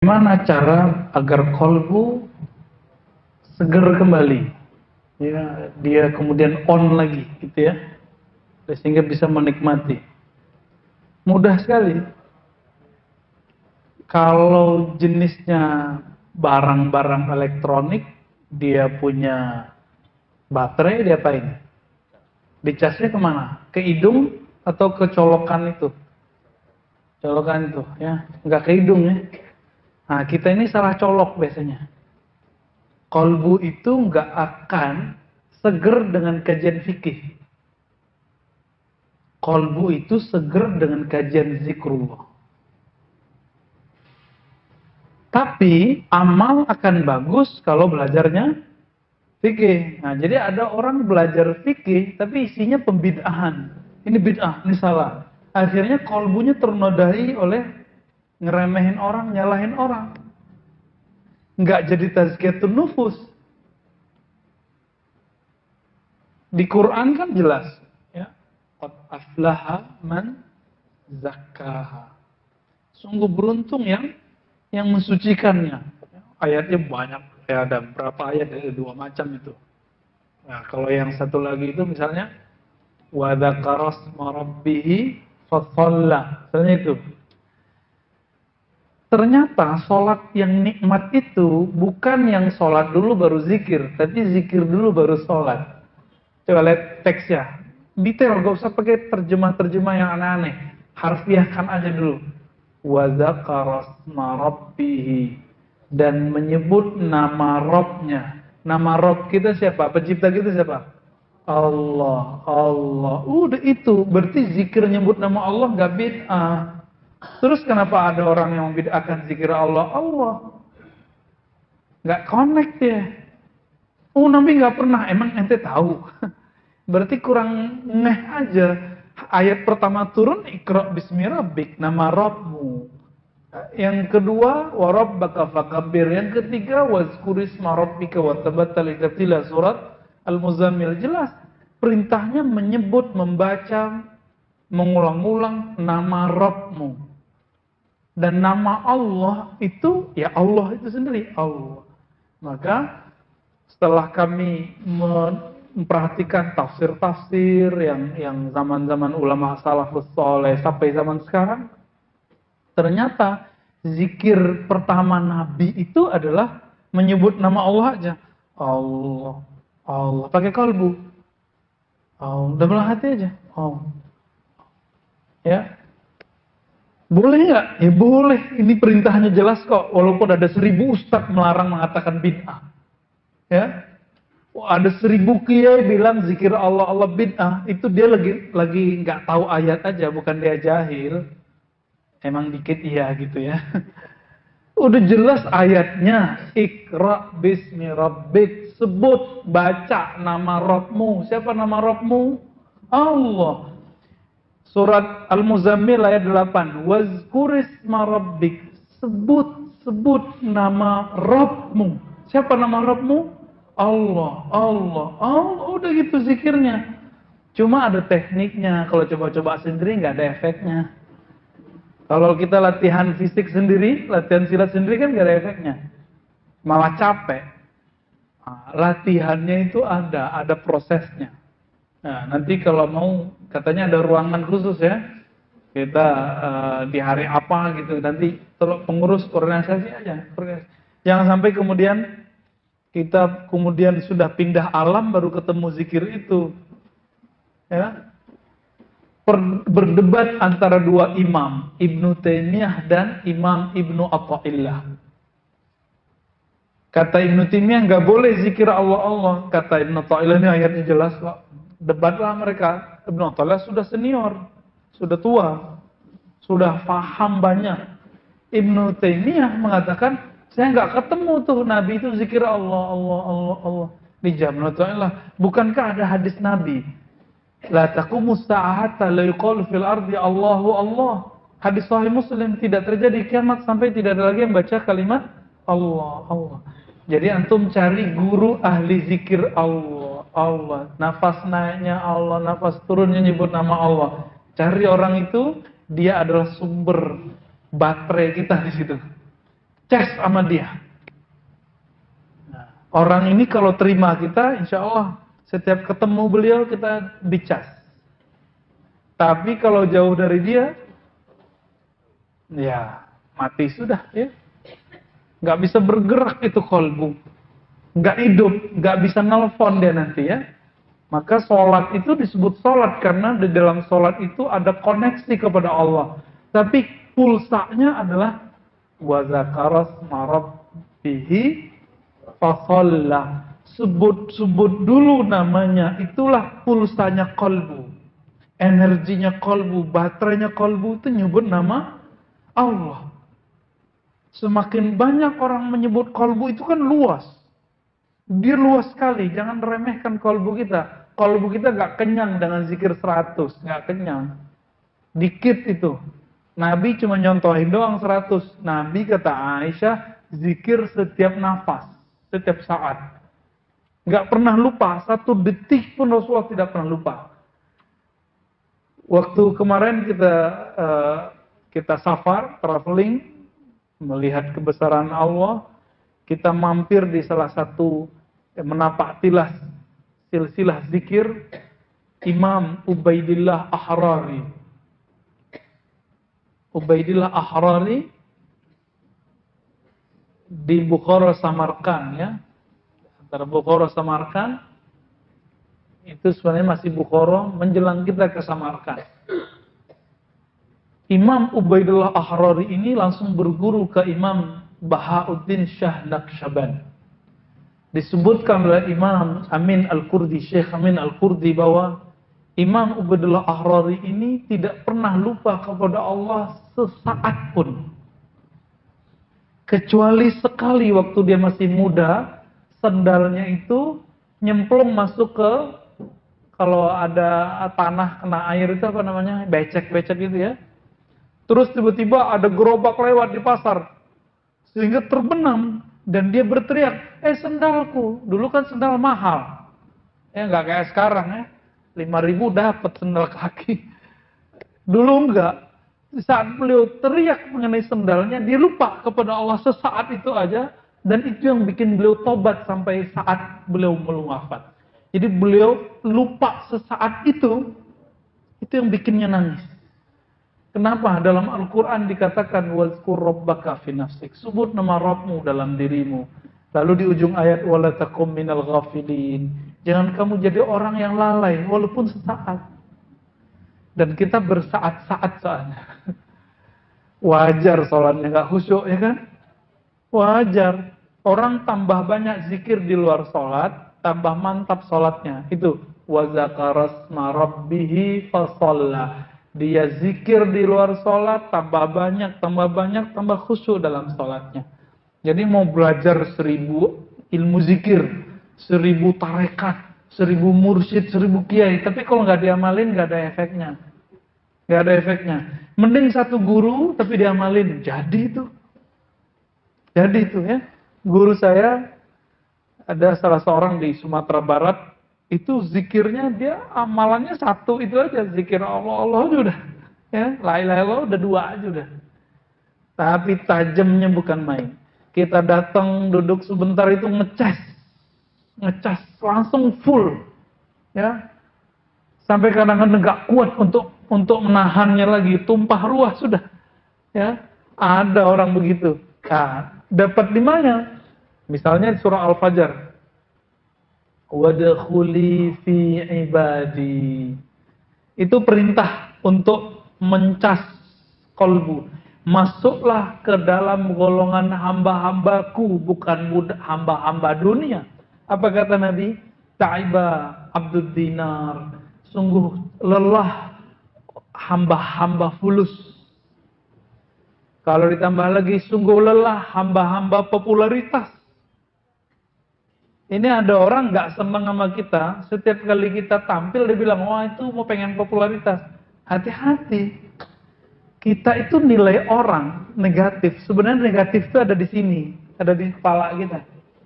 Gimana cara agar kolbu seger kembali? Ya, dia kemudian on lagi, gitu ya, sehingga bisa menikmati. Mudah sekali. Kalau jenisnya barang-barang elektronik, dia punya baterai, dia apain? Dicasnya kemana? Ke hidung atau ke colokan itu? Colokan itu, ya, nggak ke hidung ya. Nah, kita ini salah colok biasanya. Kolbu itu nggak akan seger dengan kajian fikih. Kolbu itu seger dengan kajian zikrullah. Tapi amal akan bagus kalau belajarnya fikih. Nah, jadi ada orang belajar fikih tapi isinya pembid'ahan. Ini bid'ah, ini salah. Akhirnya kolbunya ternodai oleh ngeremehin orang, nyalahin orang. Nggak jadi tazkiyatun nufus. Di Quran kan jelas, ya. Qad aflaha man zakkaha. Sungguh beruntung yang mensucikannya. Ayatnya banyak, ya, ada berapa ayat, ada 2 macam itu. Nah, kalau yang satu lagi itu misalnya wa dzakara asma rabbih fa misalnya itu. Ternyata sholat yang nikmat itu bukan yang sholat dulu baru zikir, tapi zikir dulu baru sholat. Coba lihat teksnya. Detail, gak usah pakai terjemah-terjemah yang aneh-aneh. Harfiahkan aja dulu. Wa dzakara asma rabbih, dan menyebut nama Robnya. Nama Rob kita siapa? Pencipta kita siapa? Allah. Allah. Udah itu. Berarti zikir nyebut nama Allah gak bid'ah. Terus kenapa ada orang yang bid'ahkan zikir Allah? Allah. Gak connect ya. Oh, Nabi gak pernah. Emang ente tahu? Berarti kurang ngeh aja. Ayat pertama turun, Iqra bismi rabbik, nama Rabbmu. Yang kedua, wa rabbaka fakabbir. Yang ketiga, wazkurisma rabbika wa tabattal ilatila. Surat Al-Muzammil. Jelas perintahnya menyebut, membaca, mengulang-ulang nama Rabbmu. Dan nama Allah itu, ya Allah itu sendiri, Allah. Maka setelah kami memperhatikan tafsir-tafsir yang zaman-zaman ulama salafus saleh sampai zaman sekarang, ternyata zikir pertama Nabi itu adalah menyebut nama Allah aja. Allah, Allah, pakai kalbu. Allah, dalam hati aja. Allah. Ya. Boleh nggak? Ya boleh. Ini perintahnya jelas kok. Walaupun ada 1000 ustadz melarang mengatakan bid'ah. Ya. Ada 1000 kiai bilang zikir Allah Allah bid'ah. Itu dia lagi nggak tahu ayat aja, bukan dia jahil. Emang dikit iya gitu ya. Udah jelas ayatnya. Iqra bismi rabbik. Sebut, baca nama Rabbmu. Siapa nama Rabbmu? Allah. Surat Al-Muzammil ayat 8. Wazkurisma rabbik. Sebut nama Rabbmu. Siapa nama Rabbmu? Allah, Allah, Allah. Udah gitu zikirnya. Cuma ada tekniknya. Kalau coba-coba sendiri nggak ada efeknya. Kalau kita latihan fisik sendiri, latihan silat sendiri kan nggak ada efeknya. Malah capek. Nah, latihannya itu ada prosesnya. Nah, nanti kalau mau, katanya ada ruangan khusus ya. Kita di hari apa gitu, nanti pengurus organisasi aja. Jangan sampai kemudian kita kemudian sudah pindah alam baru ketemu zikir itu. Ya. Berdebat antara 2 imam, Ibnu Taimiyah dan Imam Ibnu Athaillah. Kata Ibnu Taimiyah nggak boleh zikir Allah Allah. Kata Ibnu Athaillah, ini ayatnya jelas kok. Debatlah mereka. Ibnu Athaillah sudah senior, sudah tua, sudah paham banyak. Ibnu Taimiyah mengatakan, saya nggak ketemu tuh Nabi itu zikir Allah Allah Allah Allah. Dijawab Ibnu Athaillah, bukankah ada hadis Nabi? La taqumus sa'ata la yuqalu fil ardi Allahu Allah. Hadis sahih Muslim, tidak terjadi kiamat sampai tidak ada lagi yang baca kalimat Allah Allah. Jadi antum cari guru ahli zikir Allah Allah. Nafas naiknya Allah, nafas turunnya nyebut nama Allah. Cari orang itu, dia adalah sumber baterai kita di situ. Ces sama dia. Nah, orang ini kalau terima kita, insya Allah setiap ketemu beliau kita dicas. Tapi kalau jauh dari dia, ya mati sudah ya. Nggak bisa bergerak itu kolbu. Nggak hidup, nggak bisa nelfon dia nanti ya. Maka sholat itu disebut sholat karena di dalam sholat itu ada koneksi kepada Allah. Tapi pulsanya adalah wa zakaras marabbihi fasalla. Sebut dulu namanya, itulah pulsanya kolbu. Energinya kolbu, baterainya kolbu itu nyebut nama Allah. Semakin banyak orang menyebut kolbu itu kan luas. Dia luas sekali, jangan remehkan kolbu kita. Kolbu kita gak kenyang dengan zikir 100, gak kenyang. Dikit itu. Nabi cuma nyontohin doang 100. Nabi kata Aisyah, zikir setiap nafas, setiap saat. Gak pernah lupa, 1 detik pun Rasulullah tidak pernah lupa. Waktu kemarin kita safar, traveling, melihat kebesaran Allah, kita mampir di salah satu menapak tilas silsilah zikir Imam Ubaidillah Ahrari. Ubaidillah Ahrari di Bukhara Samarkand ya. Antara Bukhara Samarkand itu sebenarnya masih Bukhara menjelang kita ke Samarkand. Imam Ubaidillah Ahrari ini langsung berguru ke Imam Bahauddin Shah Naqsyaband. Disebutkan oleh Imam Amin Al-Qurdi, Syekh Amin Al-Qurdi bahwa Imam Ubaidillah Ahrari ini tidak pernah lupa kepada Allah sesaat pun. Kecuali sekali waktu dia masih muda, sendalnya itu nyemplung masuk ke, kalau ada tanah kena air itu apa namanya, becek-becek gitu ya. Terus tiba-tiba ada gerobak lewat di pasar, sehingga terbenam. Dan dia berteriak, sendalku. Dulu kan sendal mahal. Nggak kayak sekarang ya. 5.000 dapat sendal kaki. Dulu enggak. Saat beliau teriak mengenai sendalnya, dia lupa kepada Allah sesaat itu aja. Dan itu yang bikin beliau tobat sampai saat beliau wafat. Jadi beliau lupa sesaat itu yang bikinnya nangis. Kenapa? Dalam Al-Quran dikatakan wazkur rabbaka fi nafsik. Sebut nama Rabbmu dalam dirimu. Lalu di ujung ayat wala takum minal ghafilin. Jangan kamu jadi orang yang lalai walaupun sesaat. Dan kita bersaat-saat soalnya. Wajar sholatnya nggak khusyuk ya kan? Wajar. Orang tambah banyak zikir di luar sholat, tambah mantap sholatnya. Itu wa zakarasma rabbihi fasalla. Dia zikir di luar sholat, tambah banyak, tambah khusyuk dalam sholatnya. Jadi mau belajar 1000 ilmu zikir, 1000 tarekat, 1000 mursyid, 1000 kiai, tapi kalau nggak diamalin nggak ada efeknya. Nggak ada efeknya. Mending satu guru tapi diamalin, jadi itu ya. Guru saya ada salah seorang di Sumatera Barat. Itu zikirnya dia amalannya 1 itu aja, zikir Allah aja udah ya, la ilaha illallah udah 2 aja udah. Tapi tajamnya bukan main. Kita datang duduk sebentar itu ngecas langsung full ya, sampai kadang-kadang nggak kuat untuk menahannya lagi, tumpah ruah sudah ya. Ada orang begitu. Nah, dapat di mana? Misalnya di surah Al-Fajr, wadkhuli fi ibadi. Itu perintah untuk mencas kolbu. Masuklah ke dalam golongan hamba-hambaku, bukan hamba-hamba dunia. Apa kata Nabi? Ta'iba abdud dinar. Sungguh lelah hamba-hamba fulus. Kalau ditambah lagi, sungguh lelah hamba-hamba popularitas. Ini ada orang nggak senang sama kita, setiap kali kita tampil dia bilang, wah itu mau pengen popularitas. Hati-hati. Kita itu nilai orang negatif. Sebenarnya negatif itu ada di sini, ada di kepala kita.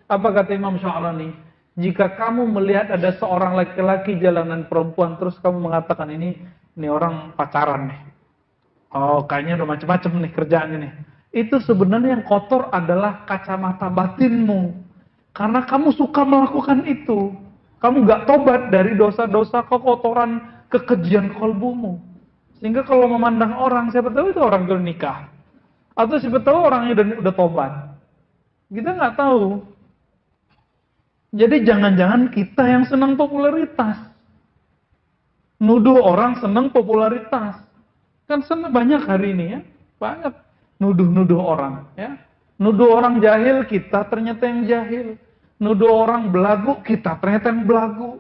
Apa kata Imam Sya'rani? Jika kamu melihat ada seorang laki-laki jalanan perempuan, terus kamu mengatakan ini orang pacaran nih. Oh, kayaknya udah macam-macam nih kerjaannya nih. Itu sebenarnya yang kotor adalah kacamata batinmu. Karena kamu suka melakukan itu. Kamu gak tobat dari dosa-dosa kekotoran, kekejian kolbumu. Sehingga kalau memandang orang, siapa tahu itu orang itu nikah. Atau siapa tahu orangnya udah tobat. Kita nggak tahu. Jadi jangan-jangan kita yang senang popularitas. Nuduh orang senang popularitas. Kan banyak hari ini ya. Banyak nuduh-nuduh orang ya. Nuduh orang jahil, kita ternyata yang jahil. Nuduh orang belagu, kita ternyata yang belagu.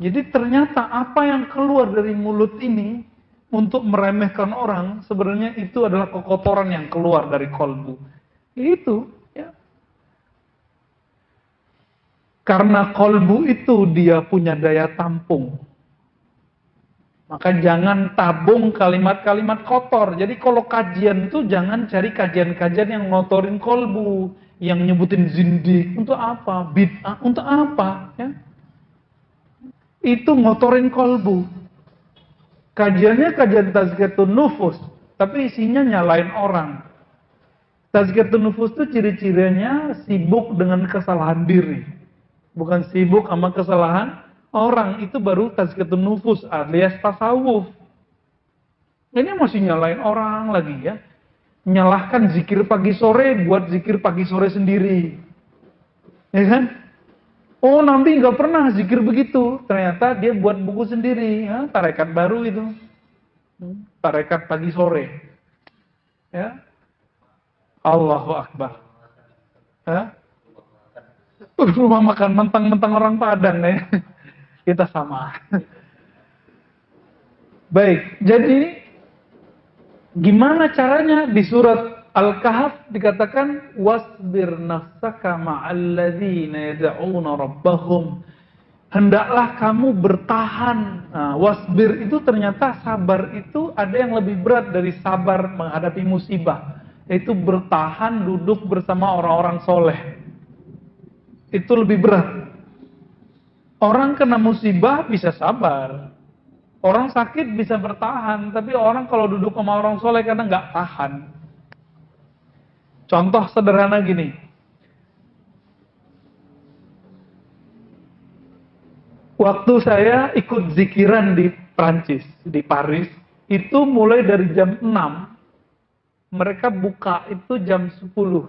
Jadi ternyata apa yang keluar dari mulut ini untuk meremehkan orang, sebenarnya itu adalah kekotoran yang keluar dari kolbu. Itu ya. Karena kolbu itu dia punya daya tampung. Maka jangan tabung kalimat-kalimat kotor. Jadi kalau kajian itu jangan cari kajian-kajian yang ngotorin kolbu, yang nyebutin zindik. Untuk apa? Bid'ah. Untuk apa? Ya. Itu ngotorin kolbu. Kajiannya kajian tazkiyatun nufus, tapi isinya nyalain orang. Tazkiyatun nufus itu ciri-cirinya sibuk dengan kesalahan diri. Bukan sibuk sama kesalahan orang. Itu baru tazkiyatun nufus alias tasawuf. Ini masih nyalain orang lagi ya. Nyalahkan zikir pagi sore buat zikir pagi sore sendiri. Ya kan? Oh, Nabi nggak pernah zikir begitu. Ternyata dia buat buku sendiri. Ya, tarekat baru itu. Tarekat pagi sore. Ya. Allahu Akbar. Ya. Rumah makan mentang-mentang orang Padang ya. Kita sama. Baik, jadi gimana caranya di surat Al-Kahf dikatakan wasbir nafsaka ma'alladzina yad'una rabbahum. Hendaklah kamu bertahan. Nah, wasbir itu ternyata sabar itu ada yang lebih berat dari sabar menghadapi musibah. Yaitu bertahan duduk bersama orang-orang soleh. Itu lebih berat. Orang kena musibah bisa sabar. Orang sakit bisa bertahan. Tapi orang kalau duduk sama orang soleh kadang nggak tahan. Contoh sederhana gini. Waktu saya ikut zikiran di Prancis, di Paris, itu mulai dari jam 6. Mereka buka itu jam 10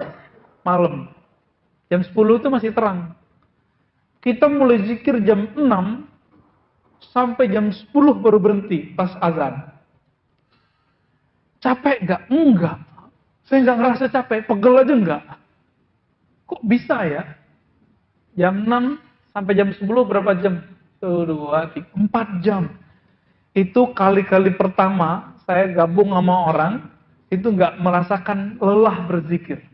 malam. Jam 10 itu masih terang. Kita mulai zikir jam 6 sampai jam 10 baru berhenti pas azan. Capek gak? Enggak. Saya nggak ngerasa capek, pegel aja enggak. Kok bisa ya? Jam 6 sampai jam 10 berapa jam? 1, 2, 3, 4 jam. Itu kali-kali pertama saya gabung sama orang, itu nggak merasakan lelah berzikir.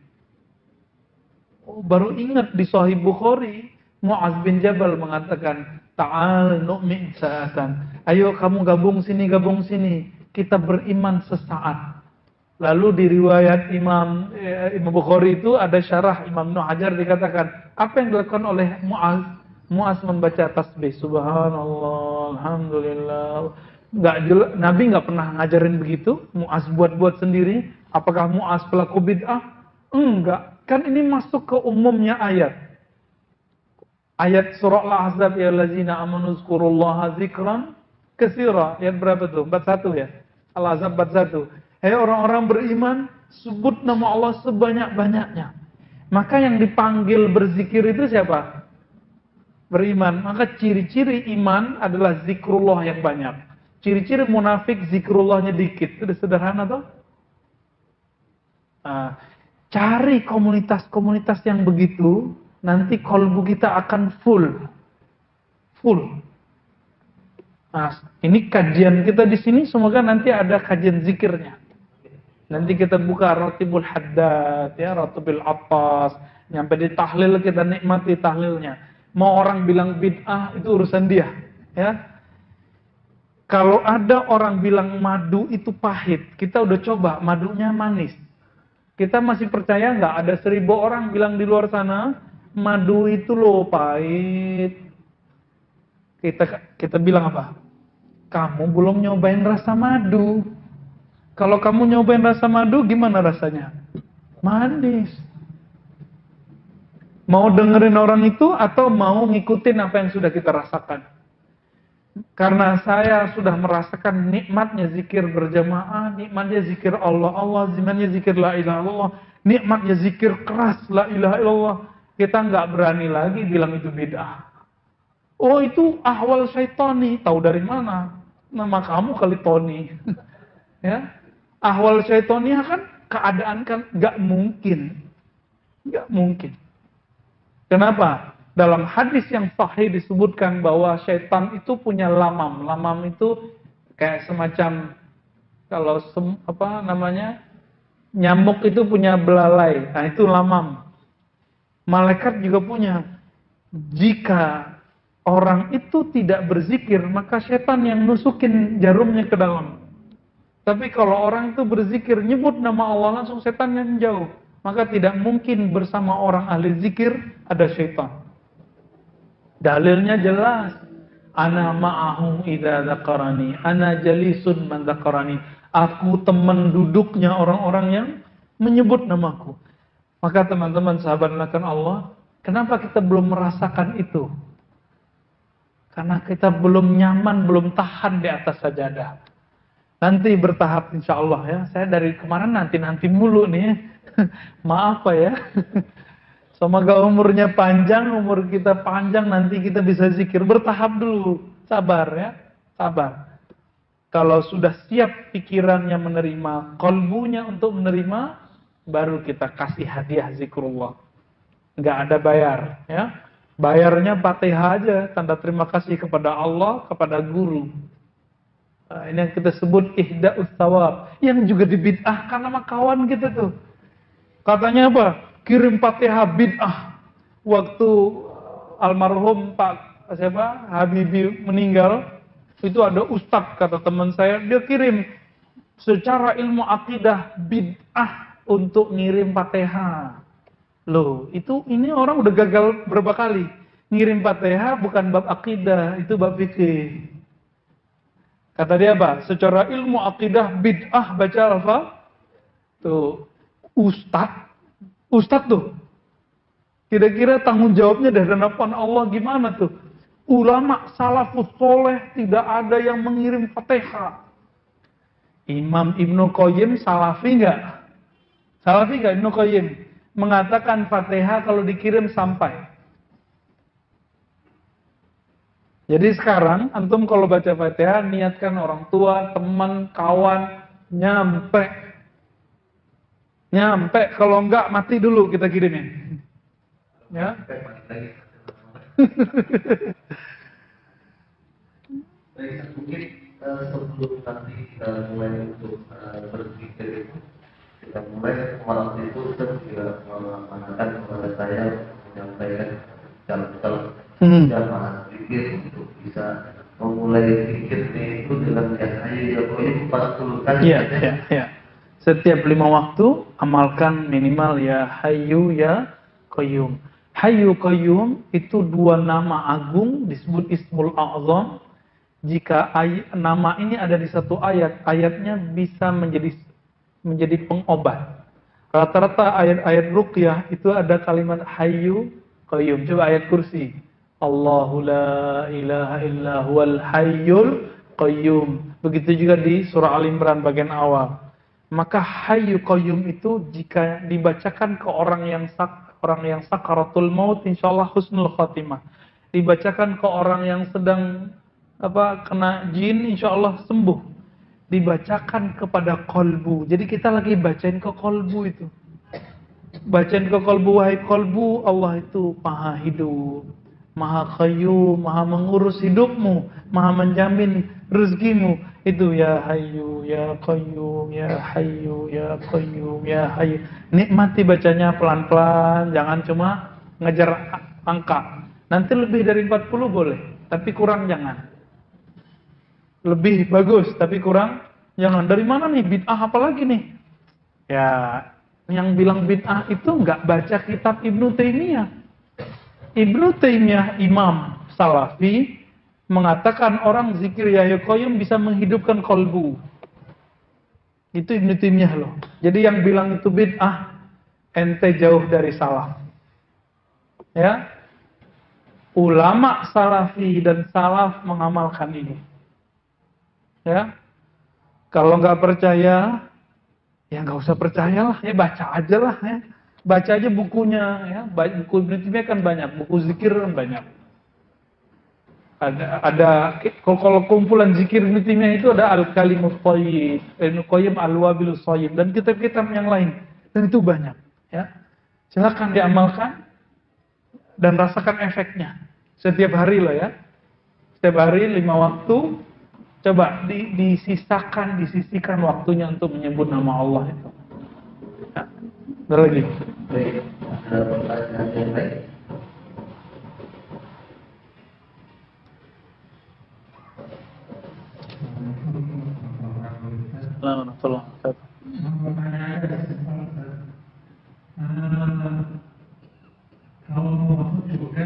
Oh, baru ingat di Sahih Bukhari, Mu'adz bin Jabal mengatakan, Ta'al nu'min sa'atan. Ayo kamu gabung sini, kita beriman sesaat. Lalu di riwayat Imam Bukhari itu ada syarah Imam Ibnu Hajar dikatakan, apa yang dilakukan oleh Mu'adz? Mu'adz membaca tasbih, subhanallah, alhamdulillah. Nabi nggak pernah ngajarin begitu. Mu'adz buat-buat sendiri. Apakah Mu'adz pelaku bid'ah? Enggak. Kan ini masuk ke umumnya ayat. Ayat surah Al-Ahzab, ya allazina amanu zkurullaha zikran katsira. Ayat berapa tuh? 41 ya? Al-Ahzab 41. Hei orang-orang beriman, sebut nama Allah sebanyak-banyaknya. Maka yang dipanggil berzikir itu siapa? Beriman. Maka ciri-ciri iman adalah zikrullah yang banyak. Ciri-ciri munafik zikrullahnya dikit. Itu sederhana toh? Nah, cari komunitas-komunitas yang begitu, nanti kolbu kita akan full. Nah, ini kajian kita di sini, semoga nanti ada kajian zikirnya. Nanti kita buka Ratibul Haddad, ya, Ratibul Attas, nyampe di tahlil kita nikmati tahlilnya. Mau orang bilang bid'ah itu urusan dia, ya. Kalau ada orang bilang madu itu pahit, kita udah coba madunya manis. Kita masih percaya nggak ada 1000 orang bilang di luar sana madu itu loh pahit. Kita bilang apa? Kamu belum nyobain rasa madu. Kalau kamu nyobain rasa madu, gimana rasanya? Manis. Mau dengerin orang itu atau mau ngikutin apa yang sudah kita rasakan? Karena saya sudah merasakan nikmatnya zikir berjamaah, nikmatnya zikir Allah, nikmatnya zikir la ilaha illallah, nikmatnya zikir keras la ilaha illallah. Kita nggak berani lagi bilang itu bid'ah. Oh itu ahwal syaitani, tahu dari mana? Nama kamu kali Tony. Ya, ahwal syaitani kan keadaan kan nggak mungkin, nggak mungkin. Kenapa? Dalam hadis yang sahih disebutkan bahwa syaitan itu punya lamam. Lamam itu kayak semacam kalau apa namanya? Nyamuk itu punya belalai. Nah, itu lamam. Malaikat juga punya. Jika orang itu tidak berzikir, maka syaitan yang nusukin jarumnya ke dalam. Tapi kalau orang itu berzikir, nyebut nama Allah, langsung setan yang jauh. Maka tidak mungkin bersama orang ahli zikir ada syaitan. Dalilnya jelas. Ana ma'ahu idza dzakarani, ana jalisun man dzakarani. Aku teman duduknya orang-orang yang menyebut namaku. Maka teman-teman sahabat melakukan Allah, kenapa kita belum merasakan itu? Karena kita belum nyaman, belum tahan di atas sajadah. Nanti bertahap insya Allah ya. Saya dari kemarin nanti mulu nih. Maaf Pak ya. Semoga umurnya panjang, umur kita panjang, nanti kita bisa zikir. Bertahap dulu, sabar ya, sabar. Kalau sudah siap pikirannya menerima, kolbunya untuk menerima, baru kita kasih hadiah zikrullah. Nggak ada bayar ya. Bayarnya Fatihah aja, tanda terima kasih kepada Allah, kepada guru. Nah, ini yang kita sebut ihda'us thawab, yang juga dibid'ahkan sama kawan kita tuh. Katanya apa? Kirim Fatihah bid'ah. Waktu almarhum Pak Habibie meninggal, itu ada ustadz kata teman saya, dia kirim secara ilmu akidah bid'ah untuk ngirim Fatihah. Loh, ini orang udah gagal berapa kali. Ngirim Fatihah bukan bab akidah, itu bab fikih. Kata dia apa? Secara ilmu akidah bid'ah baca apa? Tuh, Ustadz tuh. Kira-kira tanggung jawabnya dari hadapan Allah gimana tuh? Ulama salafus soleh tidak ada yang mengirim Fatihah. Imam Ibnu Qayyim salafi nggak? Salafi nggak Ibnu Qayyim? Mengatakan Fatihah kalau dikirim sampai. Jadi sekarang antum kalau baca Fatihah niatkan orang tua, teman, kawan nyampe. Nyampe, kalau enggak mati dulu kita kirimin. Ya. Mungkin sebelum nanti kita mulai untuk berpikir itu, kita mulai malam itu kita juga mengatakan kepada saya menyampaikan calon jamaah pikir untuk bisa memulai pikirnya itu dengan Yahya Qayyum 40 kali. Iya. Setiap 5 waktu amalkan minimal ya Hayyu ya Qayyum. Hayyu Qayyum itu 2 nama agung disebut Ismul A'zam. Jika nama ini ada di satu ayat, ayatnya bisa menjadi pengobat. Rata-rata ayat-ayat ruqyah itu ada kalimat Hayyu Qayyum. Coba ayat kursi. Allahu la ilaha illa huwal hayyul qayyum. Begitu juga di surah Al-Imran bagian awal. Maka Hayyu Qayyum itu jika dibacakan ke orang yang sakaratul maut, insyaallah husnul khatimah. Dibacakan ke orang yang sedang kena jin, insyaallah sembuh. Dibacakan kepada kolbu. Jadi kita lagi bacain ke kolbu itu. Bacain ke kolbu, wahai kolbu, Allah itu maha hidup, maha qayyum, maha mengurus hidupmu, maha menjamin rezekimu. Itu ya Hayyu ya Qayyum ya Hayyu ya Qayyum ya Hayyu. Nikmati bacanya pelan-pelan, jangan cuma ngejar angka. Nanti lebih dari 40 boleh, tapi kurang jangan. Lebih bagus, tapi kurang jangan. Dari mana nih bid'ah apalagi nih? Ya, yang bilang bid'ah itu nggak baca kitab Ibnu Taimiyah. Ibnu Taimiyah Imam Salafi mengatakan orang zikir Yahya Qayyum bisa menghidupkan kolbu. Itu Ibnu Taimiyah loh. Jadi yang bilang itu bid'ah, ente jauh dari salaf. Ya, ulama salafi dan salaf mengamalkan ini. Ya, kalau nggak percaya, ya nggak usah percayalah, ya baca aja lah ya. Baca aja bukunya ya. Buku Ibnu Taimiyah kan banyak, buku zikir kan banyak. Ada kalau kumpulan zikir Ibnu Taimiyah itu ada Al-Kalimut Thayyib, Ibnu Qayyim Al-Wabilus Shayyib dan kitab-kitab yang lain. Dan itu banyak, ya. Silakan diamalkan dan rasakan efeknya. Setiap hari loh ya. Setiap hari 5 waktu coba disisihkan waktunya untuk menyebut nama Allah itu. Ya. Ada lagi. Baik, ada pertanyaan yang lain? Tolong. Kalau mau masuk juga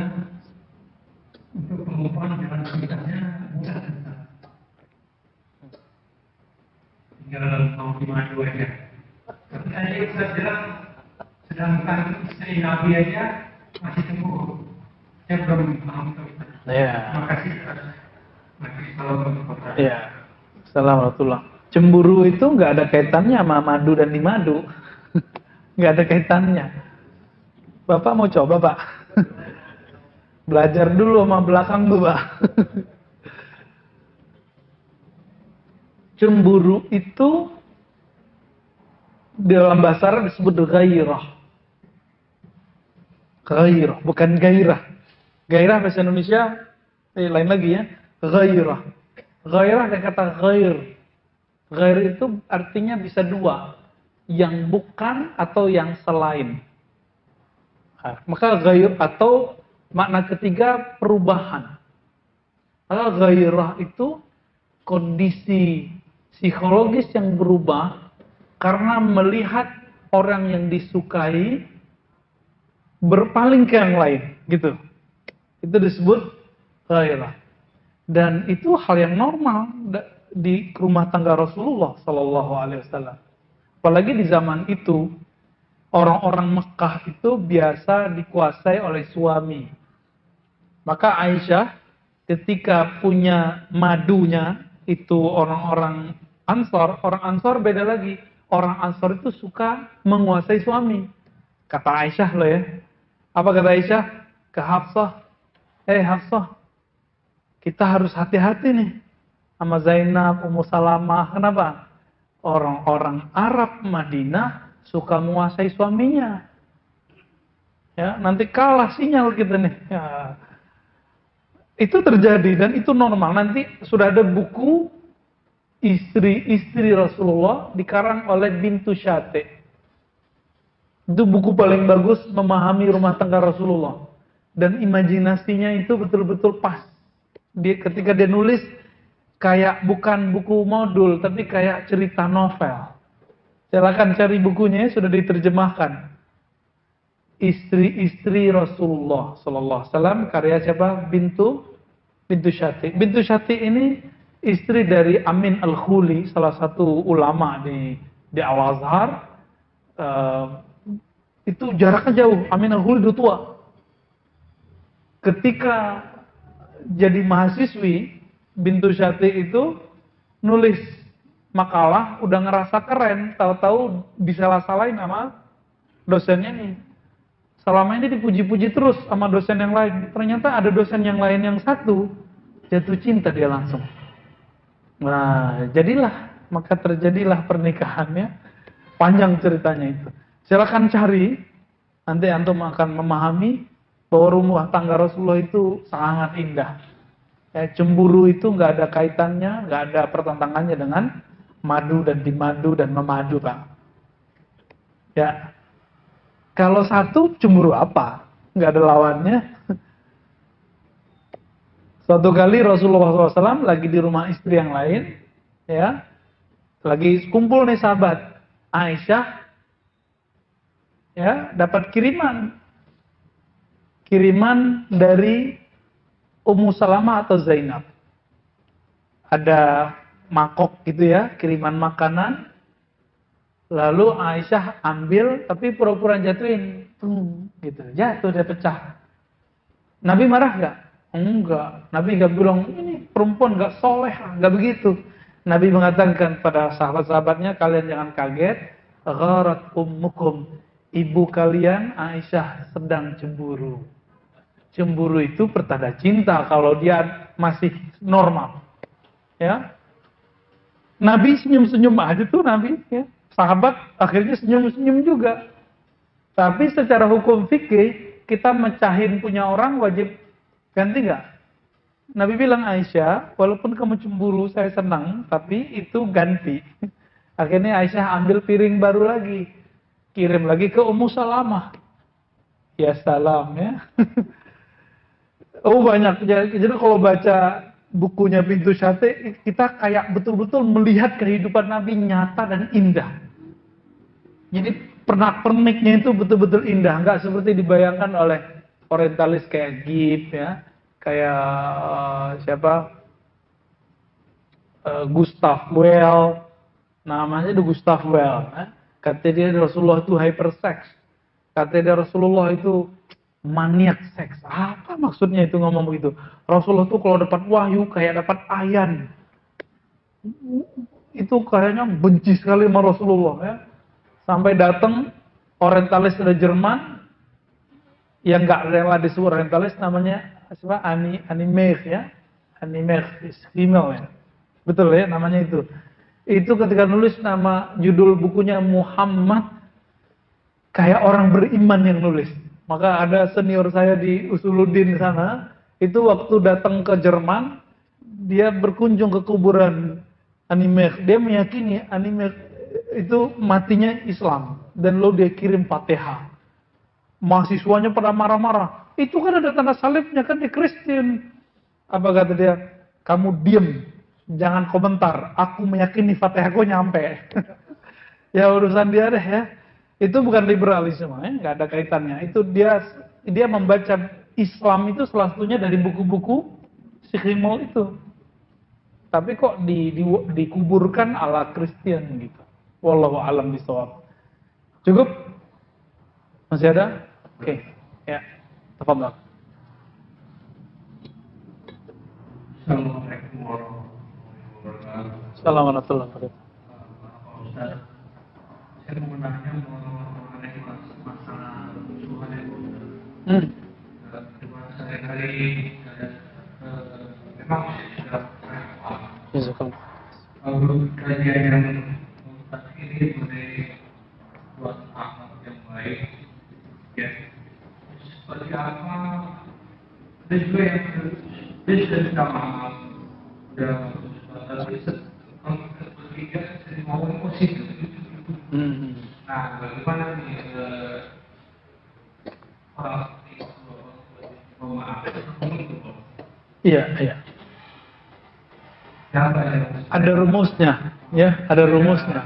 untuk perempuan jalan ceritanya mudah. Tinggal mau dimadu aja. Tapi tadi Ustaz bilang sedangkan istri Nabi aja masih cemburu. Saya belum paham itu. Ya. Terima kasih Ustaz. Ya. Assalamualaikum. Cemburu itu nggak ada kaitannya sama madu dan dimadu. Nggak ada kaitannya. Bapak mau coba, Pak? Belajar dulu sama belakang tuh, Pak. Cemburu itu dalam bahasa Arab disebut ghairah. Ghairah, bukan gairah. Gairah bahasa Indonesia lain lagi ya. Ghairah. Ghairah dari kata ghair. Ghair itu artinya bisa dua. Yang bukan atau yang selain. Maka ghair atau makna ketiga perubahan. Maka ghairah itu kondisi psikologis yang berubah karena melihat orang yang disukai berpaling ke yang lain, gitu. Itu disebut ghairah. Dan itu hal yang normal di rumah tangga Rasulullah Sallallahu Alaihi Wasallam. Apalagi di zaman itu orang-orang Mekah itu biasa dikuasai oleh suami. Maka Aisyah ketika punya madunya itu orang-orang Ansor, orang Ansor beda lagi. Orang Ansor itu suka menguasai suami. Kata Aisyah loh ya. Apa kata Aisyah? Ke Hafsah. Hafsah, kita harus hati-hati nih sama Zainab, Ummu Salamah. Kenapa? Orang-orang Arab Madinah suka menguasai suaminya. Ya, nanti kalah sinyal kita nih. Ya. Itu terjadi dan itu normal. Nanti sudah ada buku istri-istri Rasulullah dikarang oleh Bintu Syate. Itu buku paling bagus memahami rumah tangga Rasulullah. Dan imajinasinya itu betul-betul pas. Ketika dia nulis kayak bukan buku modul tapi kayak cerita novel. Silakan cari bukunya, sudah diterjemahkan. Istri-istri Rasulullah Sallallahu Alaihi Wasallam, karya siapa? Bintu Syati. Bintu Syati ini istri dari Amin Al-Khuli, salah satu ulama di Al-Azhar. Itu jaraknya jauh. Amin Al-Khuli udah tua. Ketika jadi mahasiswi, Bintu Syati itu nulis makalah, udah ngerasa keren, tahu-tahu disalah-salahin sama dosennya nih. Selama ini dipuji-puji terus sama dosen yang lain. Ternyata ada dosen yang lain yang satu, jatuh cinta dia langsung. Nah, maka terjadilah pernikahannya. Panjang ceritanya itu. Silakan cari, nanti antum akan memahami bahwa rumah tangga Rasulullah itu sangat indah. Cemburu itu nggak ada kaitannya, nggak ada pertentangannya dengan madu dan dimadu dan memadu, Pak. Ya, kalau satu cemburu apa? Nggak ada lawannya. Suatu kali Rasulullah SAW lagi di rumah istri yang lain, ya, lagi kumpul nih sahabat. Aisyah, ya, dapat kiriman dari Ummu Salamah atau Zainab. Ada mangkok gitu ya, kiriman makanan. Lalu Aisyah ambil, tapi pura-pura jatuhin. Gitu. Jatuh, dia pecah. Nabi marah nggak? Enggak. Nabi nggak bilang, ini perempuan nggak soleh. Nggak begitu. Nabi mengatakan pada sahabat-sahabatnya, kalian jangan kaget. Gharat ummukum. Ibu kalian, Aisyah, sedang cemburu. Cemburu itu pertanda cinta kalau dia masih normal. Ya. Nabi senyum-senyum aja tuh Nabi. Ya. Sahabat akhirnya senyum-senyum juga. Tapi secara hukum fikih, kita mecahin punya orang wajib ganti nggak? Nabi bilang, Aisyah, walaupun kamu cemburu, saya senang, tapi itu ganti. Akhirnya Aisyah ambil piring baru lagi. Kirim lagi ke Ummu Salamah. Ya salam ya. Oh banyak. Jadi kalau baca bukunya Pintu Syate, kita kayak betul-betul melihat kehidupan Nabi nyata dan indah. Jadi pernak-perniknya itu betul-betul indah, nggak seperti dibayangkan oleh orientalis kayak Gibb ya, kayak Gustav Well, namanya itu Gustav Well. Katanya dia Rasulullah itu hypersex, katanya dia Rasulullah itu maniak seks. Apa maksudnya itu ngomong begitu? Rasulullah itu kalau dapat wahyu kayak dapat ayan. Itu kayaknya benci sekali sama Rasulullah ya. Sampai datang orientalis dari Jerman yang nggak rela disebut orientalis, namanya Animech ya. Animech is female ya. Betul ya namanya itu. Itu ketika nulis nama judul bukunya Muhammad kayak orang beriman yang nulis. Maka ada senior saya di Usuluddin sana, itu waktu datang ke Jerman, dia berkunjung ke kuburan Animech. Dia meyakini Animech itu matinya Islam, dan lalu dia kirim Fatihah. Mahasiswanya pada marah-marah. Itu kan ada tanda salibnya, kan di Kristen. Apa kata dia? Kamu diem, jangan komentar. Aku meyakini Fatihahku nyampe. Ya urusan dia deh ya. Itu bukan liberalisme, ya, nggak ada kaitannya. Itu dia membaca Islam itu salah satunya dari buku-buku Syekh itu. Tapi kok dikuburkan ala Kristen gitu. Wallahu a'lam bishawab. Cukup? Masih ada? Oke. Ya. Tafadhol. Assalamualaikum warahmatullahi wabarakatuh. Assalamualaikum warahmatullahi wabarakatuh. Pak Ustaz, saya mau menanya mengenai masalah Tuhan itu. Cuma sehari-hari memang sudah Jazakallah. kalau kajian yang tadi ini mengenai buat akhlak yang baik, ya seperti apa? Ada juga yang bisa kita paham dan tapi ketiga mau positif. Nah, bagaimana nih orang itu memaafkan itu? Iya, iya. Ada rumusnya, ya, ada rumusnya.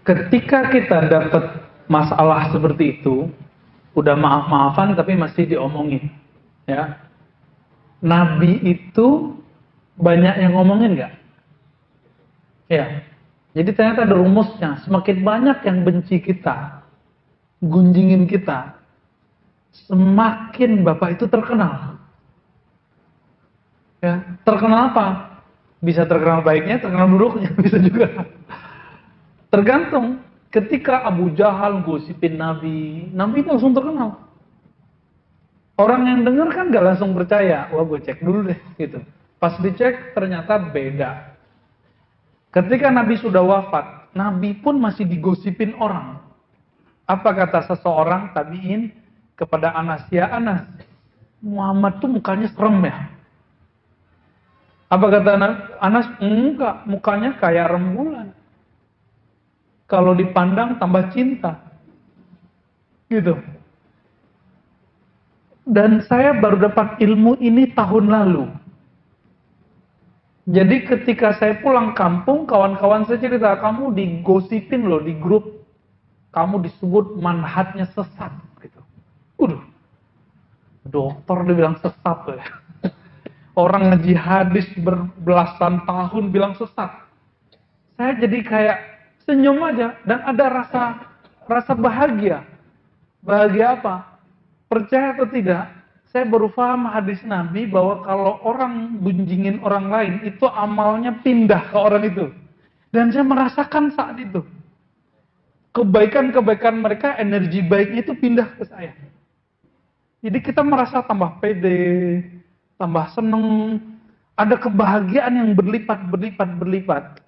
Ketika kita dapat masalah seperti itu, udah maaf-maafan tapi masih diomongin, ya. Nabi itu banyak yang ngomongin nggak? Ya. Jadi ternyata ada rumusnya. Semakin banyak yang benci kita, gunjingin kita, semakin Bapak itu terkenal. Ya, terkenal apa? Bisa terkenal baiknya, terkenal buruknya, bisa juga. Tergantung. Ketika Abu Jahal gosipin Nabi, Nabi itu langsung terkenal. Orang yang dengar kan gak langsung percaya. Wah, gue cek dulu deh, gitu. Pas dicek, ternyata beda. Ketika Nabi sudah wafat, Nabi pun masih digosipin orang. Apa kata seseorang tabi'in kepada Anas? Ya Anas, Muhammad tuh mukanya serem ya. Apa kata Anas? Enggak, mukanya kayak rembulan. Kalau dipandang tambah cinta. Gitu. Dan saya baru dapat ilmu ini tahun lalu. Jadi ketika saya pulang kampung, kawan-kawan saya cerita, kamu digosipin loh di grup, kamu disebut manhajnya sesat. Gitu. Dokter dibilang sesat tuh ya. Orang ngaji hadis berbelasan tahun bilang sesat. Saya jadi kayak senyum aja dan ada rasa bahagia. Bahagia apa? Percaya atau tidak, saya baru paham hadis Nabi bahwa kalau orang gunjingin orang lain itu amalnya pindah ke orang itu. Dan saya merasakan saat itu. Kebaikan-kebaikan mereka, energi baiknya itu pindah ke saya. Jadi kita merasa tambah pede, tambah seneng, ada kebahagiaan yang berlipat.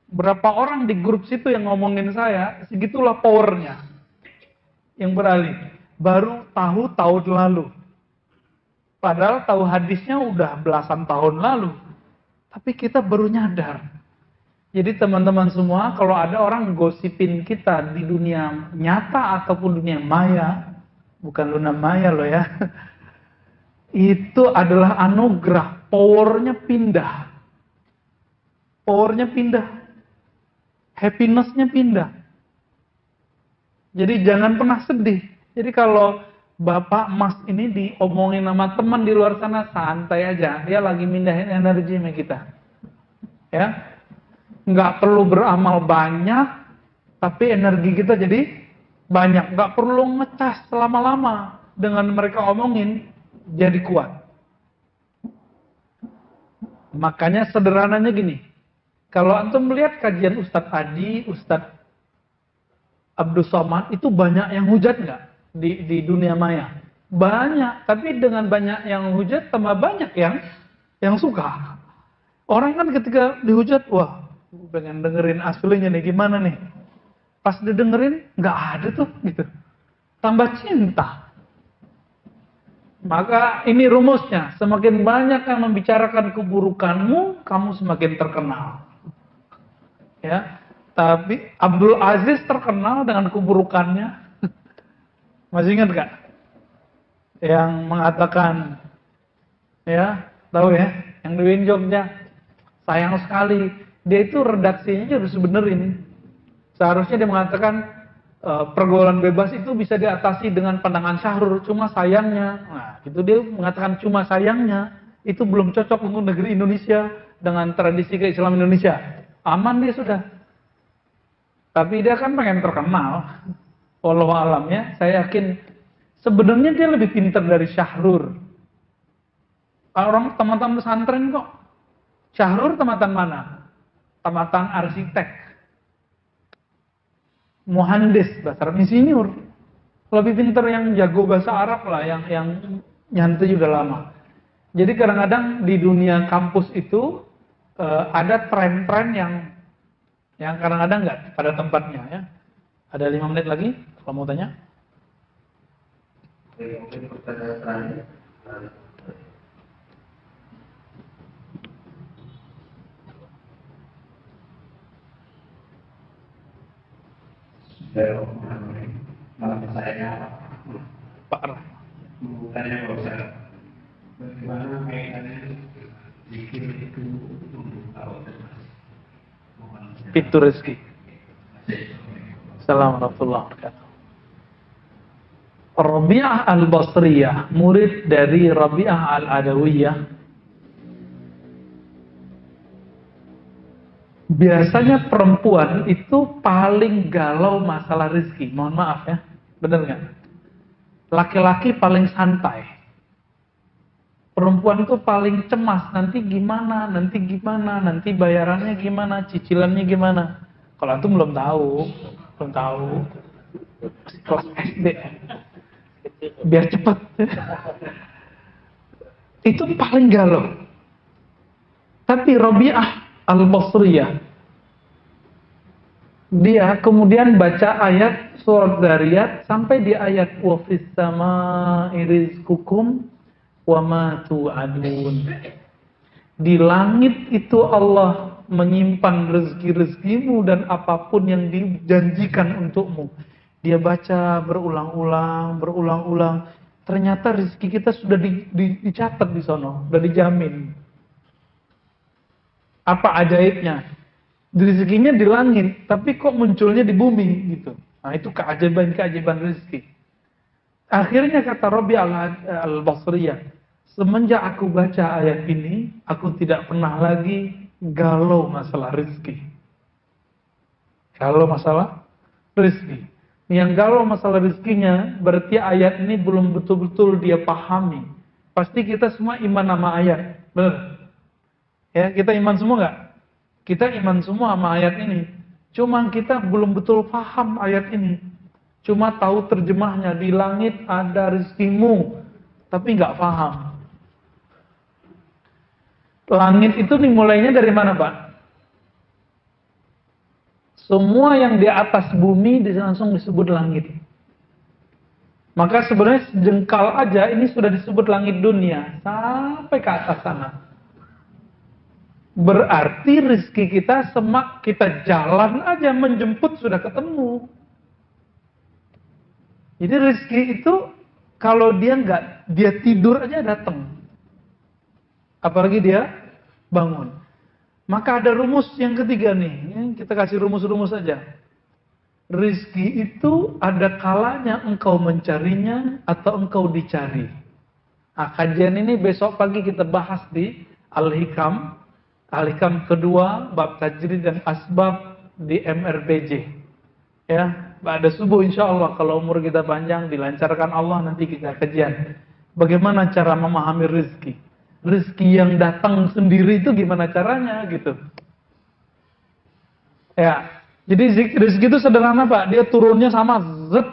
Berapa orang di grup situ yang ngomongin saya, segitulah powernya yang beralih. Baru tahu tahun lalu. Padahal tahu hadisnya udah belasan tahun lalu. Tapi kita baru nyadar. Jadi teman-teman semua, kalau ada orang gosipin kita di dunia nyata ataupun dunia maya, bukan Luna Maya loh ya, itu adalah anugerah, powernya pindah. Powernya pindah. Happiness-nya pindah. Jadi jangan pernah sedih. Jadi kalau Bapak Mas ini diomongin sama teman di luar sana, santai aja. Dia lagi mindahin energi sama kita. Ya. Nggak perlu beramal banyak, tapi energi kita jadi banyak. Nggak perlu ngecas selama-lama. Dengan mereka omongin, jadi kuat. Makanya sederhananya gini. Kalau antum melihat kajian Ustadz Adi, Ustadz Abdus Somad, itu banyak yang hujat nggak di dunia maya? Banyak, tapi dengan banyak yang hujat, tambah banyak yang suka. Orang kan ketika dihujat, wah, pengen dengerin aslinya nih, gimana nih? Pas didengerin, nggak ada tuh, gitu. Tambah cinta. Maka ini rumusnya, semakin banyak yang membicarakan keburukanmu, kamu semakin terkenal. Ya, tapi Abdul Aziz terkenal dengan keburukannya. Masih ingat gak? Yang mengatakan, ya, tahu ya, yang di Jogja, sayang sekali, dia itu redaksinya harus benerin. Seharusnya dia mengatakan pergaulan bebas itu bisa diatasi dengan pandangan Syahrul, cuma sayangnya, nah, itu dia mengatakan cuma sayangnya, itu belum cocok untuk negeri Indonesia dengan tradisi keislaman Indonesia. Aman dia sudah. Tapi dia kan pengen terkenal. Wallahu alam ya. Saya yakin sebenarnya dia lebih pintar dari Syahrul. Orang teman-teman pesantren kok. Syahrul tamatan mana? Tamatan arsitek. Muhandis, bahasa Arab insinyur. Lebih pintar yang jago bahasa Arab lah, yang nyantai udah lama. Jadi kadang-kadang di dunia kampus itu ada tren-tren yang kadang-kadang nggak pada tempatnya ya. Ada 5 menit lagi kalau mau tanya. Oke, mungkin pertanyaan terakhir. Malam saya Pak Ra. tanya Pak Ustaz, bagaimana kaitannya zikir itu untuk awal Pintu rezeki. Assalamualaikum warahmatullahi wabarakatuh. Rabi'ah al-Basriyah, murid dari Rabi'ah al-Adawiyah, biasanya perempuan itu paling galau masalah rezeki. Mohon maaf ya, benar nggak? Laki-laki paling santai. Perempuan itu paling cemas, nanti gimana, nanti bayarannya gimana, cicilannya gimana. Kalau itu belum tahu. Kelas SD. Biar cepat. Itu paling galau. Tapi Rabi'ah al-Basriyah, dia kemudian baca ayat surat Dzariyat sampai di ayat wa fis samaa'i rizqukum wa ma tu'adun. Di langit itu Allah menyimpan rezeki-rezekimu dan apapun yang dijanjikan untukmu. Dia baca berulang-ulang. Ternyata rezeki kita sudah dicatat di sono, sudah dijamin. Apa ajaibnya? Rezekinya di langit, tapi kok munculnya di bumi gitu. Nah, itu keajaiban rezeki. Akhirnya kata Rabi' al-Basriyah, semenjak aku baca ayat ini, aku tidak pernah lagi galau masalah rezeki. Galau masalah rezeki. Yang galau masalah rezekinya, berarti ayat ini belum betul-betul dia pahami. Pasti kita semua iman sama ayat, benar? Ya, kita iman semua nggak? Kita iman semua sama ayat ini. Cuma kita belum betul paham ayat ini. Cuma tahu terjemahnya, di langit ada rezekimu, tapi nggak paham. Langit itu dimulainya dari mana, Pak? Semua yang di atas bumi langsung disebut langit. Maka sebenarnya sejengkal aja ini sudah disebut langit dunia sampai ke atas sana. Berarti rezeki kita semak kita jalan aja menjemput sudah ketemu. Jadi rezeki itu kalau dia tidur aja datang. Apalagi dia bangun. Maka ada rumus yang ketiga nih. Kita kasih rumus-rumus saja. Rizki itu ada kalanya engkau mencarinya atau engkau dicari. Nah, kajian ini besok pagi kita bahas di Al-Hikam. Al-Hikam kedua, bab tajrid dan asbab di MRBJ. Ya, pada subuh insya Allah kalau umur kita panjang, dilancarkan Allah, nanti kita kajian. Bagaimana cara memahami rizki. Rezeki yang datang sendiri itu gimana caranya gitu. Ya, jadi rezeki itu sederhana Pak, dia turunnya sama zet.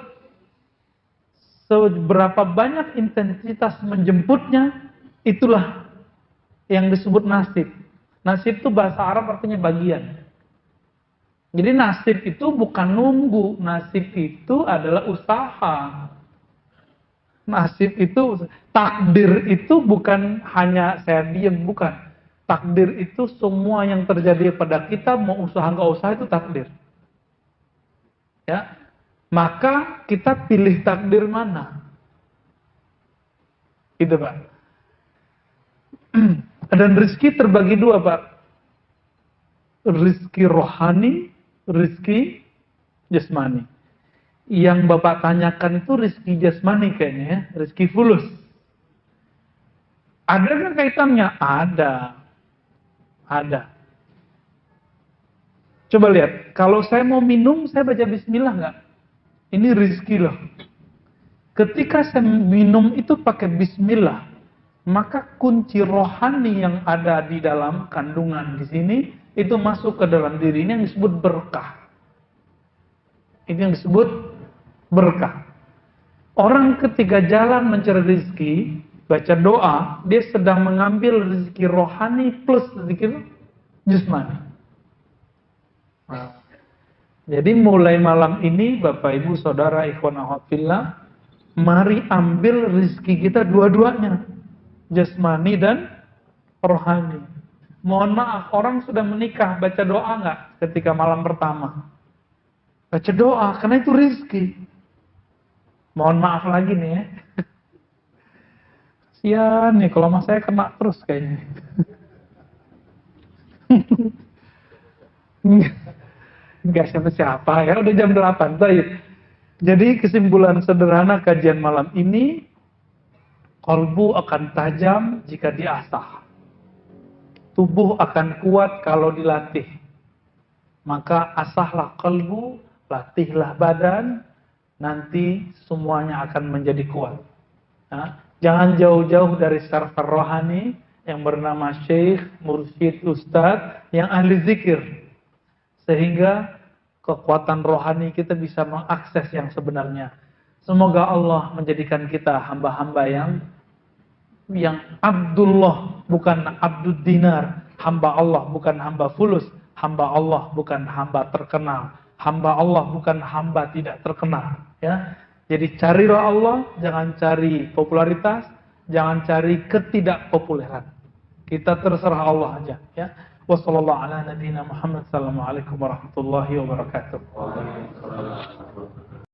Seberapa banyak intensitas menjemputnya, itulah yang disebut nasib. Nasib itu bahasa Arab artinya bagian. Jadi nasib itu bukan nunggu, nasib itu adalah usaha. Nasib itu, takdir itu bukan hanya saya diam, bukan. Takdir itu semua yang terjadi pada kita, mau usaha nggak usaha itu takdir. Ya, maka kita pilih takdir mana? Itu Pak. Dan rezeki terbagi dua Pak. Rezeki rohani, rezeki jasmani. Yang Bapak tanyakan itu rezeki jasmani kayaknya ya, rezeki fulus. Ada nggak kaitannya? Ada. Coba lihat, kalau saya mau minum, saya baca bismillah nggak? Ini rezeki loh. Ketika saya minum itu pakai bismillah, maka kunci rohani yang ada di dalam kandungan di sini, itu masuk ke dalam diri ini yang disebut berkah. Ini yang disebut berkah. Orang ketika jalan mencari rezeki, baca doa, dia sedang mengambil rezeki rohani plus rezeki jasmani. Nah, jadi mulai malam ini, Bapak Ibu Saudara ikhwan akhwat fillah, mari ambil rezeki kita dua-duanya, jasmani dan rohani. Mohon maaf, orang sudah menikah, baca doa nggak ketika malam pertama? Baca doa, karena itu rezeki. Mohon maaf lagi nih ya. Kasian nih kalau mas saya kena terus kayaknya. Enggak siapa-siapa ya, udah jam 8. Baik. Jadi kesimpulan sederhana kajian malam ini, kalbu akan tajam jika diasah. Tubuh akan kuat kalau dilatih. Maka asahlah kalbu, latihlah badan, nanti semuanya akan menjadi kuat. Nah, jangan jauh-jauh dari server rohani yang bernama Syekh, Mursyid, Ustadz yang ahli zikir. Sehingga kekuatan rohani kita bisa mengakses yang sebenarnya. Semoga Allah menjadikan kita hamba-hamba yang Abdullah bukan Abdud Dinar, hamba Allah bukan hamba fulus, hamba Allah bukan hamba terkenal. Hamba Allah bukan hamba tidak terkenal, ya. Jadi carilah Allah, jangan cari popularitas, jangan cari ketidakpopuleran. Kita terserah Allah aja, ya. Wassallallahu ala nabiyina Muhammad. Assalamualaikum warahmatullahi wabarakatuh. Waalaikumsalam.